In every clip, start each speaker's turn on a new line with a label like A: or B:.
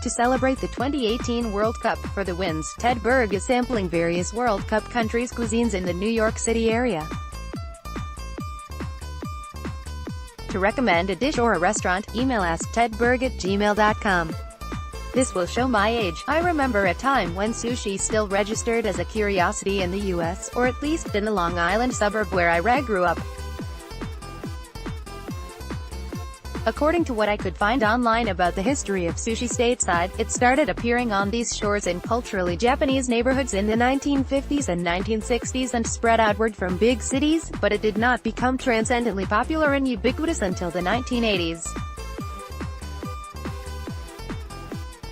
A: To celebrate the 2018 World Cup, for the wins, Ted Berg is sampling various World Cup countries' cuisines in the New York City area. To recommend a dish or a restaurant, email asktedberg@gmail.com. This will show my age. I remember a time when sushi still registered as a curiosity in the US, or at least in the Long Island suburb where I grew up. According to what I could find online about the history of sushi stateside, it started appearing on these shores in culturally Japanese neighborhoods in the 1950s and 1960s and spread outward from big cities, but it did not become transcendently popular and ubiquitous until the 1980s.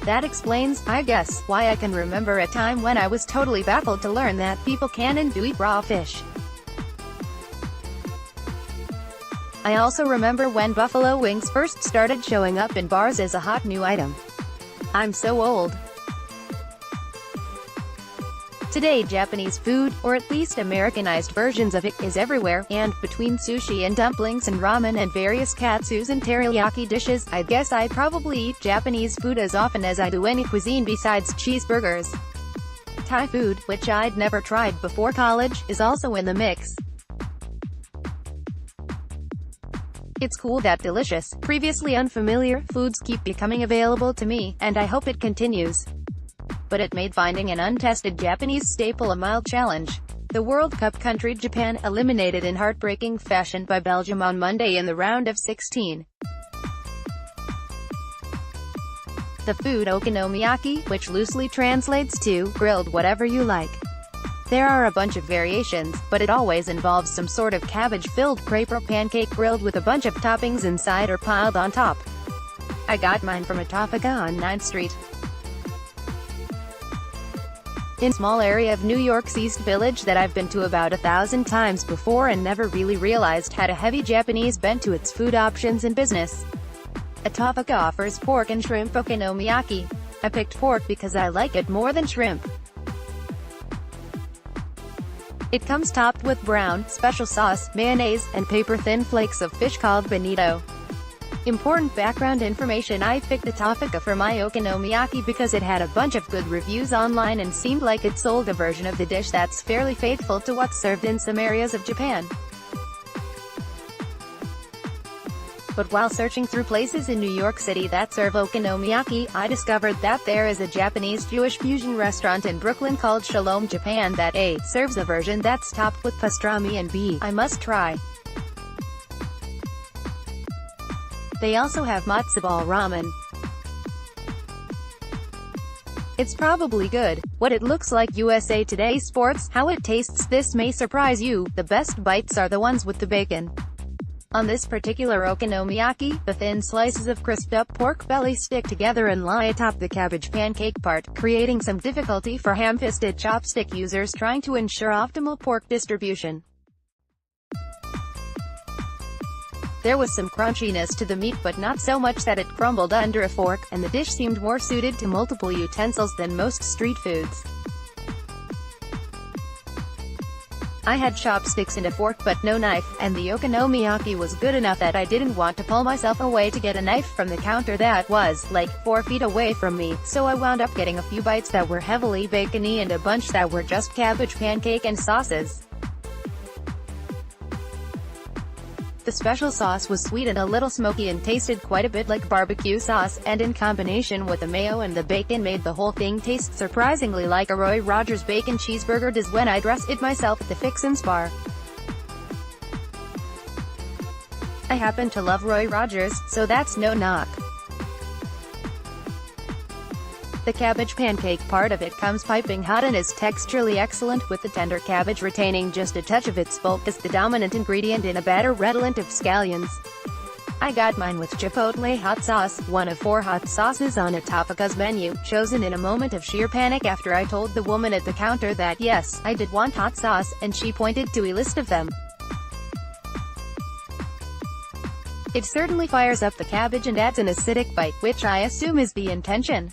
A: That explains, I guess, why I can remember a time when I was totally baffled to learn that people can and do eat raw fish. I also remember when buffalo wings first started showing up in bars as a hot new item. I'm so old. Today Japanese food, or at least Americanized versions of it, is everywhere, and, between sushi and dumplings and ramen and various katsus and teriyaki dishes, I guess I probably eat Japanese food as often as I do any cuisine besides cheeseburgers. Thai food, which I'd never tried before college, is also in the mix. It's cool that delicious, previously unfamiliar, foods keep becoming available to me, and I hope it continues. But it made finding an untested Japanese staple a mild challenge. The World Cup country Japan, eliminated in heartbreaking fashion by Belgium on Monday in the round of 16. The food okonomiyaki, which loosely translates to, grilled whatever you like. There are a bunch of variations, but it always involves some sort of cabbage-filled crepe or pancake grilled with a bunch of toppings inside or piled on top. I got mine from a Tafaka on 9th Street. In a small area of New York's East Village that I've been to about 1,000 times before and never really realized had a heavy Japanese bent to its food options and business. A Tafaka offers pork and shrimp okonomiyaki. I picked pork because I like it more than shrimp. It comes topped with brown, special sauce, mayonnaise, and paper-thin flakes of fish called bonito. Important background information: I picked the Tafaka for my okonomiyaki because it had a bunch of good reviews online and seemed like it sold a version of the dish that's fairly faithful to what's served in some areas of Japan. But while searching through places in New York City that serve okonomiyaki, I discovered that there is a Japanese-Jewish fusion restaurant in Brooklyn called Shalom Japan that A. serves a version that's topped with pastrami and B. I must try. They also have matzo ball ramen. It's probably good. What it looks like. USA Today Sports. How it tastes. This may surprise you. The best bites are the ones with the bacon. On this particular okonomiyaki, the thin slices of crisped-up pork belly stick together and lie atop the cabbage pancake part, creating some difficulty for ham-fisted chopstick users trying to ensure optimal pork distribution. There was some crunchiness to the meat, but not so much that it crumbled under a fork, and the dish seemed more suited to multiple utensils than most street foods. I had chopsticks and a fork but no knife, and the okonomiyaki was good enough that I didn't want to pull myself away to get a knife from the counter that was, like, 4 feet away from me, so I wound up getting a few bites that were heavily bacony and a bunch that were just cabbage pancake and sauces. The special sauce was sweet and a little smoky and tasted quite a bit like barbecue sauce, and in combination with the mayo and the bacon made the whole thing taste surprisingly like a Roy Rogers bacon cheeseburger does when I dress it myself at the Fixin's bar. I happen to love Roy Rogers, so that's no knock. The cabbage pancake part of it comes piping hot and is texturally excellent, with the tender cabbage retaining just a touch of its bulk as the dominant ingredient in a batter redolent of scallions. I got mine with chipotle hot sauce, one of 4 hot sauces on a Tafaka's menu, chosen in a moment of sheer panic after I told the woman at the counter that yes, I did want hot sauce, and she pointed to a list of them. It certainly fires up the cabbage and adds an acidic bite, which I assume is the intention.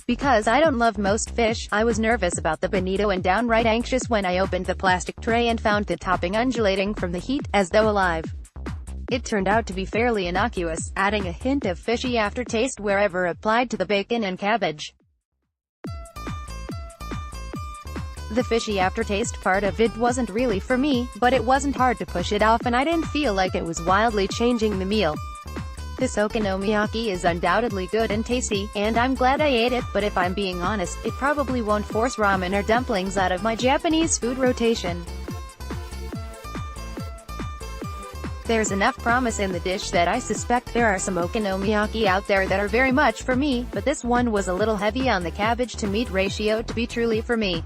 A: Because I don't love most fish, I was nervous about the bonito and downright anxious when I opened the plastic tray and found the topping undulating from the heat, as though alive. It turned out to be fairly innocuous, adding a hint of fishy aftertaste wherever applied to the bacon and cabbage. The fishy aftertaste part of it wasn't really for me, but it wasn't hard to push it off and I didn't feel like it was wildly changing the meal. This okonomiyaki is undoubtedly good and tasty, and I'm glad I ate it, but if I'm being honest, it probably won't force ramen or dumplings out of my Japanese food rotation. There's enough promise in the dish that I suspect there are some okonomiyaki out there that are very much for me, but this one was a little heavy on the cabbage to meat ratio to be truly for me.